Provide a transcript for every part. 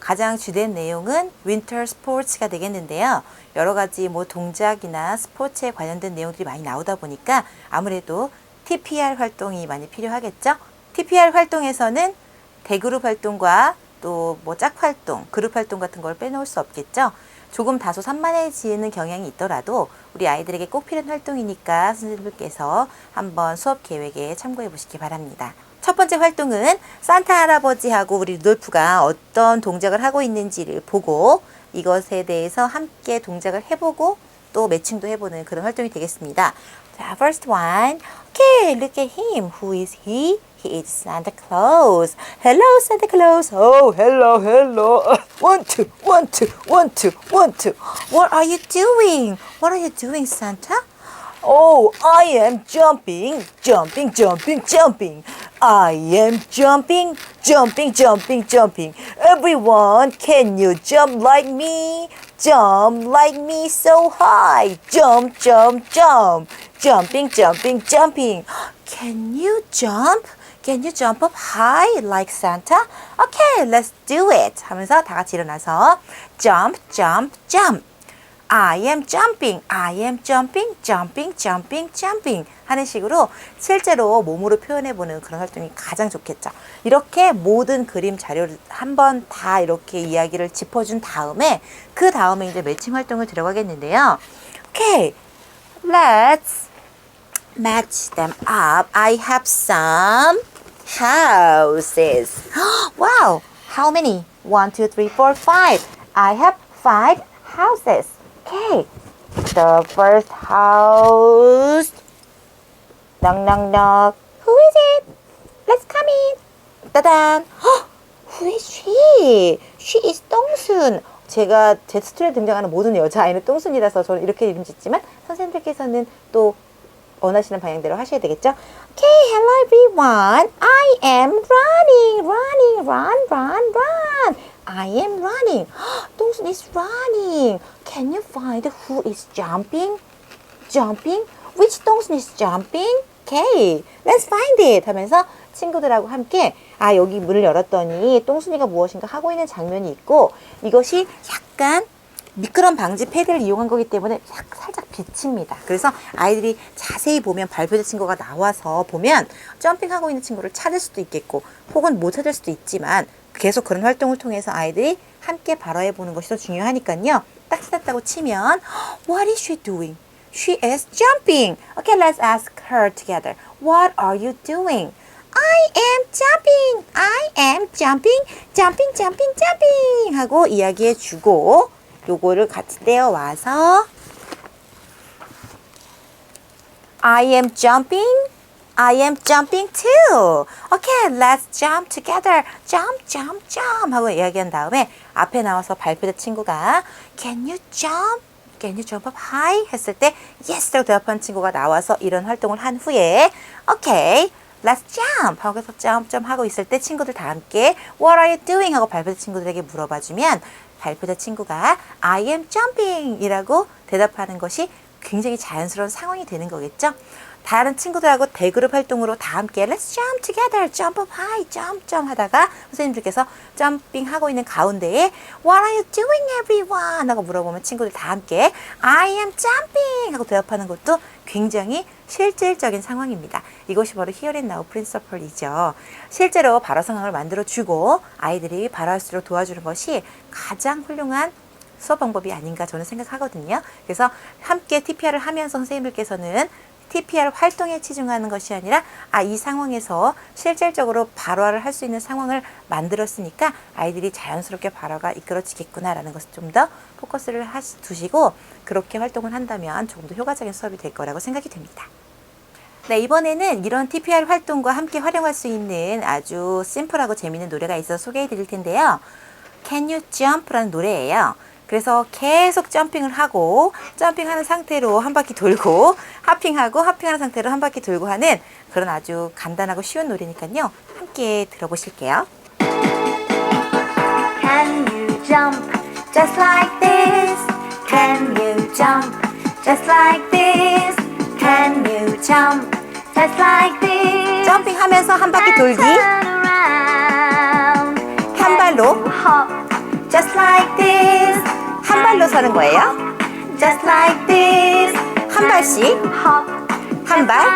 가장 주된 내용은 윈터 스포츠가 되겠는데요. 여러 가지 뭐 동작이나 스포츠에 관련된 내용들이 많이 나오다 보니까 아무래도 TPR 활동이 많이 필요하겠죠. TPR 활동에서는 대그룹 활동과 또 뭐 짝활동, 그룹 활동 같은 걸 빼놓을 수 없겠죠. 조금 다소 산만해지는 경향이 있더라도 우리 아이들에게 꼭 필요한 활동이니까 선생님들께서 한번 수업 계획에 참고해 보시기 바랍니다. 첫 번째 활동은 산타 할아버지하고 우리 루돌프가 어떤 동작을 하고 있는지를 보고 이것에 대해서 함께 동작을 해보고 또 매칭도 해보는 그런 활동이 되겠습니다. 자, first one. Okay, look at him. Who is he? He is Santa Claus. Hello, Santa Claus. Oh, hello, hello. 1, 2, 1, 2, 1, 2, 1, 2. What are you doing? What are you doing, Santa? Oh, I am jumping, jumping, jumping, jumping. I am jumping, jumping, jumping, jumping. Everyone, can you jump like me? Jump like me so high. Jump, jump, jump. Jumping, jumping, jumping. Can you jump? Can you jump up high like Santa? Okay, let's do it. 하면서 다 같이 일어나서 jump, jump, jump. I am jumping, I am jumping, jumping, jumping, jumping 하는 식으로 실제로 몸으로 표현해보는 그런 활동이 가장 좋겠죠. 이렇게 모든 그림 자료를 한번 다 이렇게 이야기를 짚어준 다음에 그 다음에 이제 매칭 활동을 들어가겠는데요. Okay, let's match them up. I have some houses. Wow, how many? 1, 2, 3, 4, 5. I have 5 houses. Okay, the first house. Knock, knock, knock. Who is it? Let's come in. 따단. Who is she? She is 똥순. 제가 제 스토리에 등장하는 모든 여자아이는 똥순이라서 저는 이렇게 이름 짓지만 선생님들께서는 또 원하시는 방향대로 하셔야 되겠죠? Okay, hello everyone. I am running, running, run, run, run. I am running. 똥순 is running. Can you find who is jumping? Jumping? Which 똥순 is jumping? Okay, let's find it. 하면서 친구들하고 함께 여기 문을 열었더니 똥순이가 무엇인가 하고 있는 장면이 있고 이것이 약간 미끄럼 방지 패드를 이용한 거기 때문에 살짝 비칩니다. 그래서 아이들이 자세히 보면 발표자 친구가 나와서 보면 점핑하고 있는 친구를 찾을 수도 있겠고 혹은 못 찾을 수도 있지만 계속 그런 활동을 통해서 아이들이 함께 발화해 보는 것이 더 중요하니까요. 딱 찾았다고 치면 What is she doing? She is jumping. Okay, let's ask her together. What are you doing? I am jumping. I am jumping. Jumping, jumping, jumping 하고 이야기해 주고 요거를 같이 떼어와서 I am jumping. I am jumping too. Okay, let's jump together. Jump, jump, jump 하고 이야기한 다음에 앞에 나와서 발표자 친구가 Can you jump? Can you jump up high? 했을 때 Yes! 라고 대답한 친구가 나와서 이런 활동을 한 후에 Okay, let's jump! 하고 jump, jump 하고 있을 때 친구들 다 함께 What are you doing? 하고 발표자 친구들에게 물어봐주면 발표자 친구가 I am jumping! 이라고 대답하는 것이 굉장히 자연스러운 상황이 되는 거겠죠? 다른 친구들하고 대그룹 활동으로 다 함께 Let's jump together, jump up high, jump, jump 하다가 선생님들께서 점핑 하고 있는 가운데에 What are you doing everyone? 하고 물어보면 친구들 다 함께 I am jumping! 하고 대답하는 것도 굉장히 실질적인 상황입니다. 이것이 바로 Here and Now Principle이죠. 실제로 발화 상황을 만들어주고 아이들이 발화할 수 있도록 도와주는 것이 가장 훌륭한 수업 방법이 아닌가 저는 생각하거든요. 그래서 함께 TPR을 하면서 선생님들께서는 TPR 활동에 치중하는 것이 아니라 이 상황에서 실질적으로 발화를 할 수 있는 상황을 만들었으니까 아이들이 자연스럽게 발화가 이끌어지겠구나라는 것을 좀 더 포커스를 두시고 그렇게 활동을 한다면 조금 더 효과적인 수업이 될 거라고 생각이 됩니다. 네, 이번에는 이런 TPR 활동과 함께 활용할 수 있는 아주 심플하고 재미있는 노래가 있어서 소개해 드릴 텐데요. Can You Jump라는 노래예요. 그래서 계속 점핑을 하고 점핑하는 상태로 한 바퀴 돌고 하핑하고 하핑하는 상태로 한 바퀴 돌고 하는 그런 아주 간단하고 쉬운 노래니까요. 함께 들어보실게요. Can you jump just like this? Can you jump just like this? Can you jump just like this? 점핑하면서 한 바퀴 돌기. Turn around. 한 발로 Hop 서는 거예요. just like this. 한 발씩, Hop, 한 발,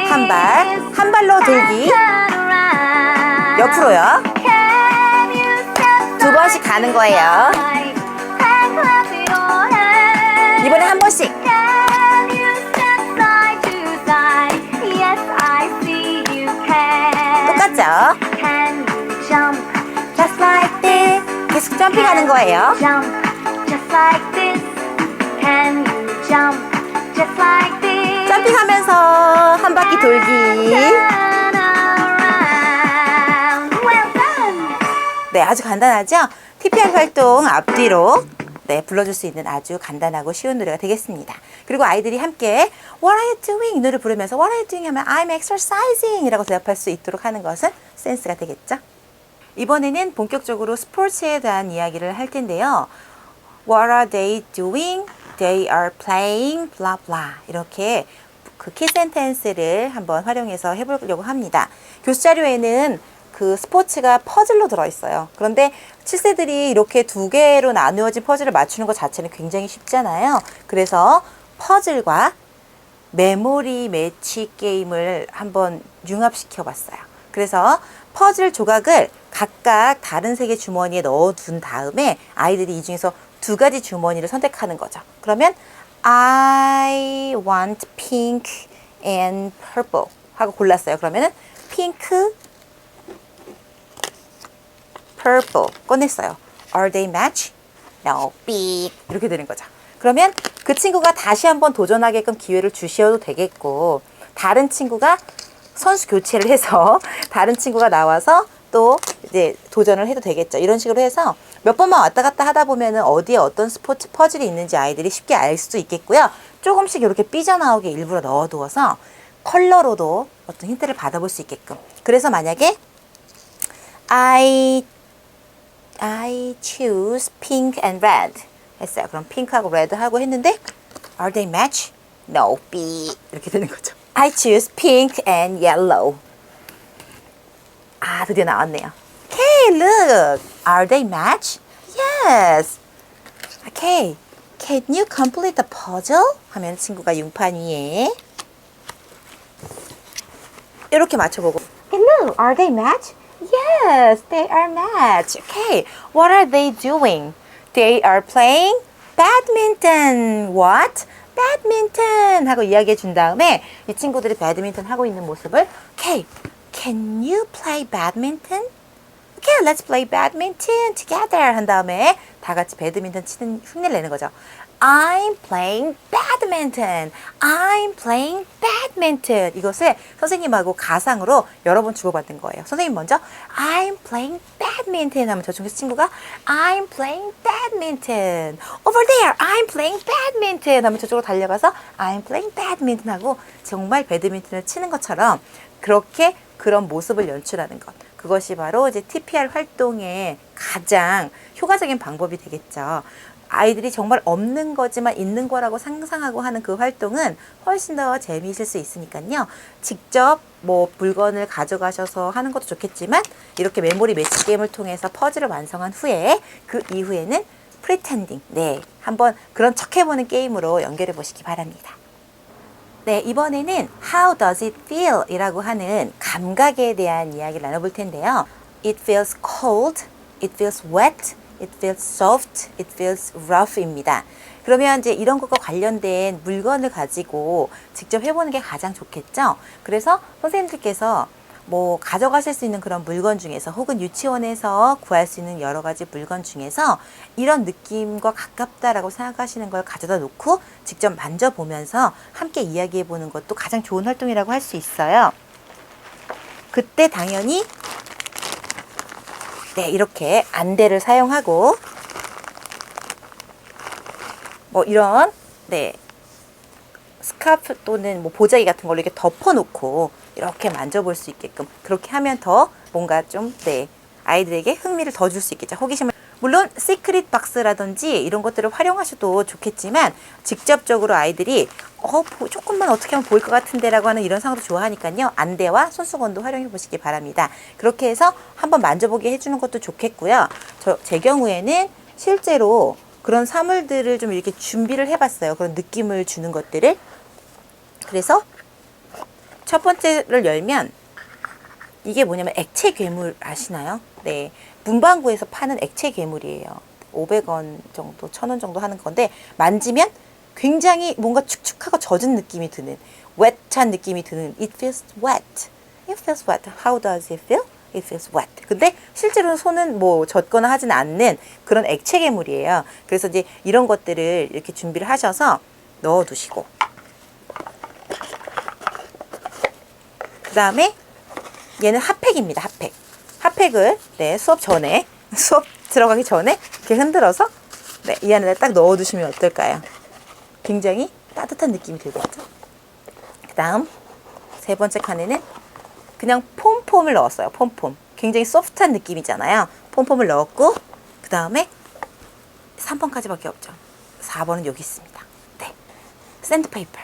한 발, 한 발로 돌기. turn around. 옆으로요. Can you step 두 번씩 가는 거예요. side and clap your hands? 이번에 한 번씩. Can you step side to side? Yes, I see you can. 똑같죠? Can you jump just like this? 계속 점핑하는 거예요. Jump just like this. Can you jump just like this? 점핑하면서 한 바퀴 돌기. Turn around. Well done. 네, 아주 간단하죠? TPR 활동 앞뒤로 네, 불러줄 수 있는 아주 간단하고 쉬운 노래가 되겠습니다. 그리고 아이들이 함께 What are you doing? 이 노래 부르면서 What are you doing? 하면 I'm exercising 이라고 대답할 수 있도록 하는 것은 센스가 되겠죠? 이번에는 본격적으로 스포츠에 대한 이야기를 할 텐데요. What are they doing? They are playing blah blah 이렇게 그 키센텐스를 한번 활용해서 해보려고 합니다. 교수 자료에는 그 스포츠가 퍼즐로 들어있어요. 그런데 7세들이 이렇게 두 개로 나누어진 퍼즐을 맞추는 것 자체는 굉장히 쉽잖아요. 그래서 퍼즐과 메모리 매치 게임을 한번 융합시켜 봤어요. 그래서 퍼즐 조각을 각각 다른 색의 주머니에 넣어둔 다음에 아이들이 이 중에서 두 가지 주머니를 선택하는 거죠. 그러면 I want pink and purple 하고 골랐어요. 그러면은 핑크, purple 꺼냈어요. Are they match? No, 삑 이렇게 되는 거죠. 그러면 그 친구가 다시 한번 도전하게끔 기회를 주셔도 되겠고 다른 친구가 선수 교체를 해서 다른 친구가 나와서 또 이제 도전을 해도 되겠죠. 이런 식으로 해서 몇 번만 왔다 갔다 하다 보면은 어디에 어떤 스포츠 퍼즐이 있는지 아이들이 쉽게 알 수도 있겠고요. 조금씩 이렇게 삐져나오게 일부러 넣어두어서 컬러로도 어떤 힌트를 받아볼 수 있게끔. 그래서 만약에 I choose pink and red 했어요. 그럼 핑크하고 레드하고 했는데 Are they match? No, B 이렇게 되는 거죠. I choose pink and yellow. 아, 드디어 나왔네요. Okay, look. Are they match? Yes. Okay. Can you complete the puzzle? 하면 친구가 융판 위에 이렇게 맞춰보고 Hey, look. Are they match? Yes, they are match. Okay. What are they doing? They are playing badminton. What? badminton 하고 이야기해 준 다음에 이 친구들이 배드민턴 하고 있는 모습을 Okay, can you play badminton? Okay, let's play badminton together 한 다음에 다 같이 배드민턴 치는 흉내를 내는 거죠. I'm playing badminton. I'm playing badminton. 이것을 선생님하고 가상으로 여러 번 주고받은 거예요. 선생님 먼저 I'm playing badminton 하면 저쪽 친구가 I'm playing badminton. Over there, I'm playing badminton 하면 저쪽으로 달려가서 I'm playing badminton 하고 정말 배드민턴을 치는 것처럼 그렇게 그런 모습을 연출하는 것. 그것이 바로 이제 TPR 활동의 가장 효과적인 방법이 되겠죠. 아이들이 정말 없는 거지만 있는 거라고 상상하고 하는 그 활동은 훨씬 더 재미있을 수 있으니까요. 직접 뭐 물건을 가져가셔서 하는 것도 좋겠지만 이렇게 메모리 매치 게임을 통해서 퍼즐을 완성한 후에 그 이후에는 프리텐딩, 네, 한번 그런 척 해보는 게임으로 연결해 보시기 바랍니다. 네, 이번에는 How does it feel? 이라고 하는 감각에 대한 이야기를 나눠볼 텐데요. It feels cold, it feels wet, it feels soft, it feels rough 입니다. 그러면 이제 이런 것과 관련된 물건을 가지고 직접 해보는 게 가장 좋겠죠? 그래서 선생님들께서 뭐 가져가실 수 있는 그런 물건 중에서 혹은 유치원에서 구할 수 있는 여러 가지 물건 중에서 이런 느낌과 가깝다라고 생각하시는 걸 가져다 놓고 직접 만져보면서 함께 이야기해 보는 것도 가장 좋은 활동이라고 할 수 있어요. 그때 당연히 네, 이렇게 안대를 사용하고 뭐 이런 네 스카프 또는 뭐 보자기 같은 걸로 이렇게 덮어놓고 이렇게 만져볼 수 있게끔 그렇게 하면 더 뭔가 좀 네 아이들에게 흥미를 더 줄 수 있겠죠. 호기심을 물론 시크릿 박스라든지 이런 것들을 활용하셔도 좋겠지만 직접적으로 아이들이 조금만 어떻게 하면 보일 것 같은데 라고 하는 이런 상황도 좋아하니까요. 안대와 손수건도 활용해 보시기 바랍니다. 그렇게 해서 한번 만져보게 해주는 것도 좋겠고요. 제 경우에는 실제로 그런 사물들을 좀 이렇게 준비를 해봤어요. 그런 느낌을 주는 것들을. 그래서 첫 번째를 열면 이게 뭐냐면 액체 괴물 아시나요? 네, 문방구에서 파는 액체 괴물이에요. 500원 정도, 1000원 정도 하는 건데 만지면 굉장히 뭔가 축축하고 젖은 느낌이 드는, wet한 느낌이 드는. It feels wet. It feels wet. How does it feel? It feels wet. 근데 실제로는 손은 뭐 젖거나 하지는 않는 그런 액체 괴물이에요. 그래서 이제 이런 것들을 이렇게 준비를 하셔서 넣어두시고, 그 다음에 얘는 핫팩입니다. 핫팩. 핫팩을 네, 수업 들어가기 전에 이렇게 흔들어서 네, 이 안에다 딱 넣어두시면 어떨까요? 굉장히 따뜻한 느낌이 들겠죠? 그 다음 세 번째 칸에는 그냥 폼폼을 넣었어요. 폼폼. 굉장히 소프트한 느낌이잖아요. 폼폼을 넣었고, 그 다음에 3번까지밖에 없죠. 4번은 여기 있습니다. 네, 샌드페이퍼.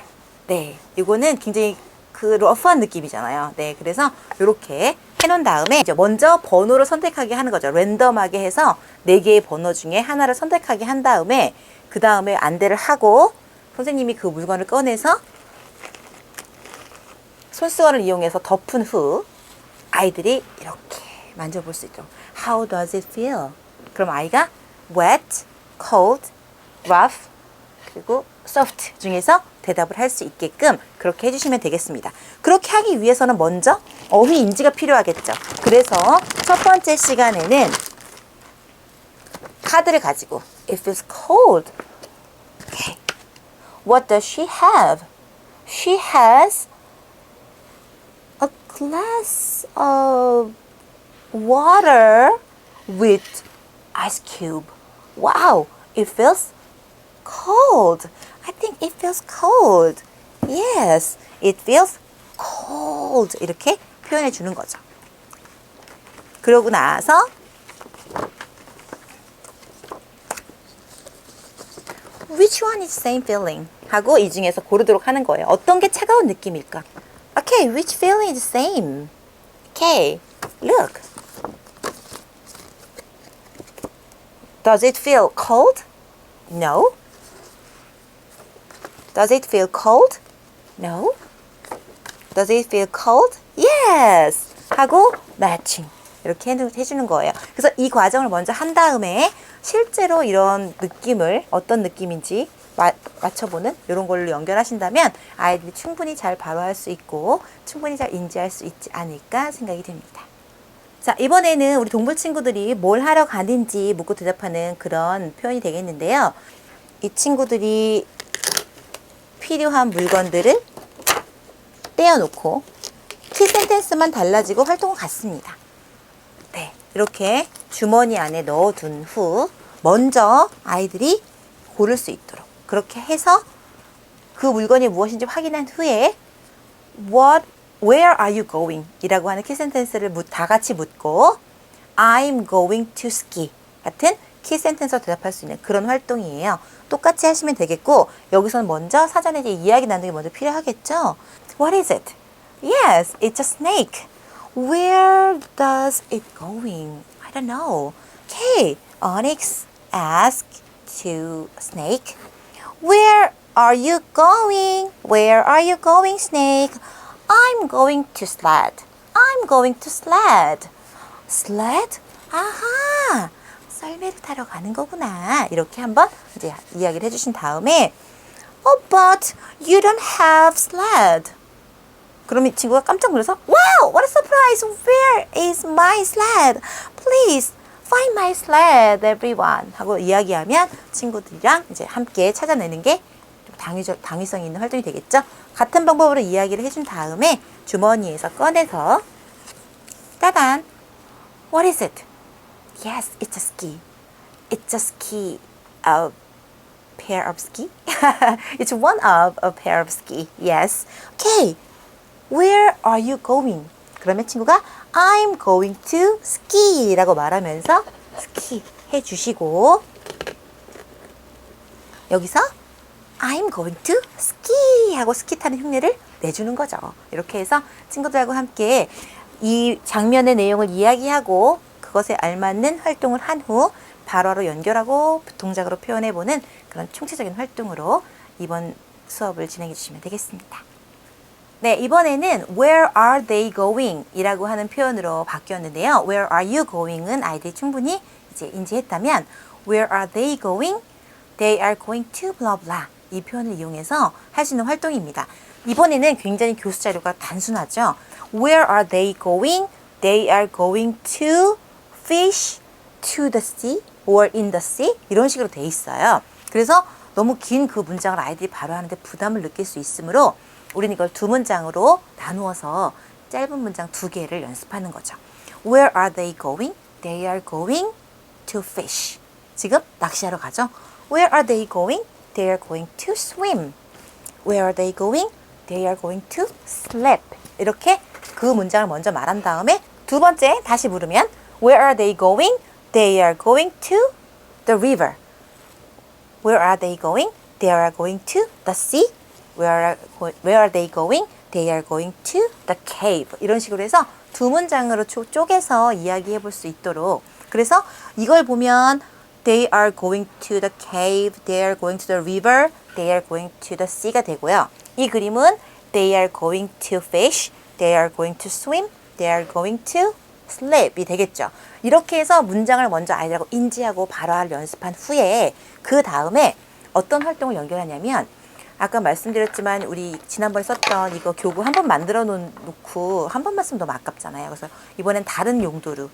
네, 이거는 굉장히 그 러프한 느낌이잖아요. 네, 그래서 이렇게 해놓은 다음에 이제 먼저 번호를 선택하게 하는 거죠. 랜덤하게 해서 4개의 번호 중에 하나를 선택하게 한 다음에 그 다음에 안대를 하고 선생님이 그 물건을 꺼내서 손수건을 이용해서 덮은 후 아이들이 이렇게 만져볼 수 있죠. How does it feel? 그럼 아이가 wet, cold, rough, 그리고 soft 중에서 대답을 할 수 있게끔 그렇게 해주시면 되겠습니다. 그렇게 하기 위해서는 먼저 어휘 인지가 필요하겠죠. 그래서 첫 번째 시간에는 카드를 가지고 It feels cold. Okay. What does she have? She has a glass of water with ice cube. Wow, it feels cold. I think it feels cold. Yes, it feels cold. 이렇게 표현해 주는 거죠. 그러고 나서 Which one is same feeling? 하고 이 중에서 고르도록 하는 거예요. 어떤 게 차가운 느낌일까? Okay, which feeling is same? Okay, look. Does it feel cold? No. Does it feel cold? No. Does it feel cold? Yes. 하고 matching. 이렇게 해주는 거예요. 그래서 이 과정을 먼저 한 다음에 실제로 이런 느낌을 어떤 느낌인지 맞춰보는 이런 걸로 연결하신다면 아이들이 충분히 잘 발화할 수 있고 충분히 잘 인지할 수 있지 않을까 생각이 됩니다. 자, 이번에는 우리 동물 친구들이 뭘 하러 가는지 묻고 대답하는 그런 표현이 되겠는데요. 이 친구들이 필요한 물건들을 떼어놓고 키 센텐스만 달라지고 활동을 갖습니다. 네, 이렇게 주머니 안에 넣어둔 후 먼저 아이들이 고를 수 있도록 그렇게 해서 그 물건이 무엇인지 확인한 후에 Where are you going? 이라고 하는 키 센텐스를 다 같이 묻고 I'm going to ski 같은 키 센텐스로 대답할 수 있는 그런 활동이에요. 똑같이 하시면 되겠고 여기서는 먼저 사전에 이제 이야기 나누는 게 먼저 필요하겠죠. What is it? Yes, it's a snake. Where does it going? I don't know. Okay, Onyx asked to Snake, Where are you going? Where are you going, Snake? I'm going to sled. I'm going to sled. Sled? 아하, 썰매를 타러 가는 거구나. 이렇게 한번 이제 이야기를 해주신 다음에 Oh, but you don't have sled. 그럼 이 친구가 깜짝 놀라서 Wow, what a surprise! Where is my sled? Please find my sled, everyone. 하고 이야기하면 친구들이랑 이제 함께 찾아내는 게 당위성 있는 활동이 되겠죠. 같은 방법으로 이야기를 해준 다음에 주머니에서 꺼내서 따단 What is it? Yes, it's a ski. It's a ski. A pair of ski? It's one of a pair of ski. Yes. Okay. Where are you going? 그러면 친구가 I'm going to ski 라고 말하면서 스키 해주시고 여기서 I'm going to ski 하고 스키 타는 흉내를 내주는 거죠. 이렇게 해서 친구들하고 함께 이 장면의 내용을 이야기하고 그 그것에 알맞는 활동을 한 후 바로바로 연결하고 동작으로 표현해보는 그런 총체적인 활동으로 이번 수업을 진행해 주시면 되겠습니다. 네, 이번에는 Where are they going? 이라고 하는 표현으로 바뀌었는데요. Where are you going?은 아이들이 충분히 이제 인지했다면 Where are they going? They are going to blah blah. 이 표현을 이용해서 할 수 있는 활동입니다. 이번에는 굉장히 교수 자료가 단순하죠. Where are they going? They are going to fish to the sea or in the sea. 이런 식으로 돼 있어요. 그래서 너무 긴 그 문장을 아이들이 바로 하는데 부담을 느낄 수 있으므로 우리는 이걸 두 문장으로 나누어서 짧은 문장 두 개를 연습하는 거죠. Where are they going? They are going to fish. 지금 낚시하러 가죠. Where are they going? They are going to swim. Where are they going? They are going to sleep. 이렇게 그 문장을 먼저 말한 다음에 두 번째 다시 물으면 Where are they going? They are going to the river. Where are they going? They are going to the sea. Where are they going? They are going to the cave. 이런 식으로 해서 두 문장으로 쪼개서 이야기해 볼 수 있도록. 그래서 이걸 보면 They are going to the cave. They are going to the river. They are going to the sea가 되고요. 이 그림은 They are going to fish. They are going to swim. They are going to sleep이 되겠죠. 이렇게 해서 문장을 먼저 아이들하고 인지하고 발화를 연습한 후에 그 다음에 어떤 활동을 연결하냐면 아까 말씀드렸지만 우리 지난번에 썼던 이거 교구 한 번 만들어 놓고 한 번만 쓰면 너무 아깝잖아요. 그래서 이번엔 다른 용도로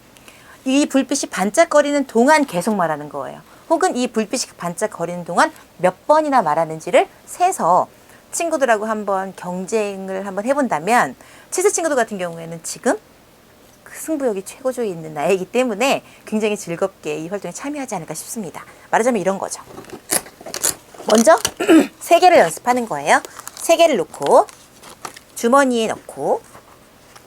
이 불빛이 반짝거리는 동안 계속 말하는 거예요. 혹은 이 불빛이 반짝거리는 동안 몇 번이나 말하는지를 세서 친구들하고 한번 경쟁을 한번 해본다면 치즈 친구들 같은 경우에는 지금 그 승부욕이 최고조에 있는 나이기 때문에 굉장히 즐겁게 이 활동에 참여하지 않을까 싶습니다. 말하자면 이런 거죠. 먼저 세 개를 연습하는 거예요. 세 개를 놓고 주머니에 넣고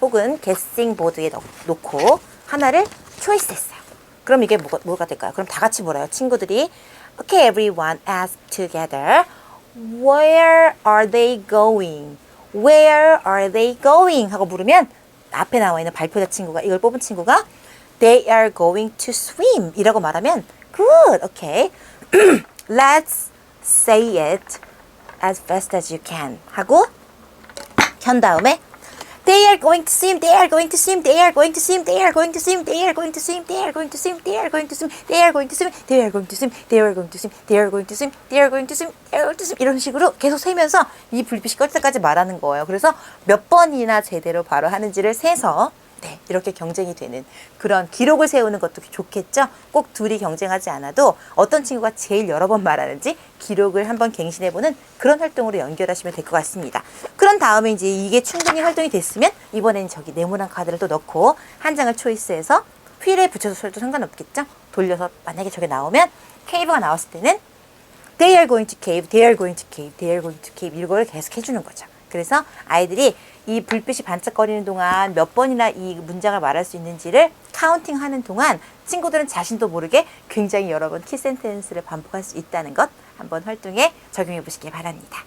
혹은 게싱 보드에 놓고 하나를 초이스했어요. 그럼 이게 뭐가 될까요? 그럼 다 같이 물어요. 친구들이 Okay, everyone ask together. Where are they going? Where are they going? 하고 물으면 앞에 나와 있는 발표자 친구가 이걸 뽑은 친구가 They are going to swim 이라고 말하면 Good, okay. Let's say it as fast as you can 하고 현 다음에 They are going to swim, they are going to swim, they are going to swim, they are going to swim, they are going to swim, they are going to swim, they are going to swim, they are going to swim, they are going to swim, they are going to swim, they are going to swim, they are going to swim, they are going to swim 이런 식으로 계속 세면서 이 불빛이 꺼질 때까지 말하는 거예요. 그래서 몇 번이나 제대로 바로 하는지를 세서 네, 이렇게 경쟁이 되는 그런 기록을 세우는 것도 좋겠죠. 꼭 둘이 경쟁하지 않아도 어떤 친구가 제일 여러 번 말하는지 기록을 한번 갱신해보는 그런 활동으로 연결하시면 될 것 같습니다. 그런 다음에 이제 이게 충분히 활동이 됐으면 이번엔 저기 네모난 카드를 또 넣고 한 장을 초이스해서 휠에 붙여서 써도 상관없겠죠. 돌려서 만약에 저게 나오면 케이브가 나왔을 때는 They are going to cave, they are going to cave, they are going to cave 이걸 계속 해주는 거죠. 그래서 아이들이 이 불빛이 반짝거리는 동안 몇 번이나 이 문장을 말할 수 있는지를 카운팅하는 동안 친구들은 자신도 모르게 굉장히 여러 번 키센텐스를 반복할 수 있다는 것 한번 활동에 적용해 보시기 바랍니다.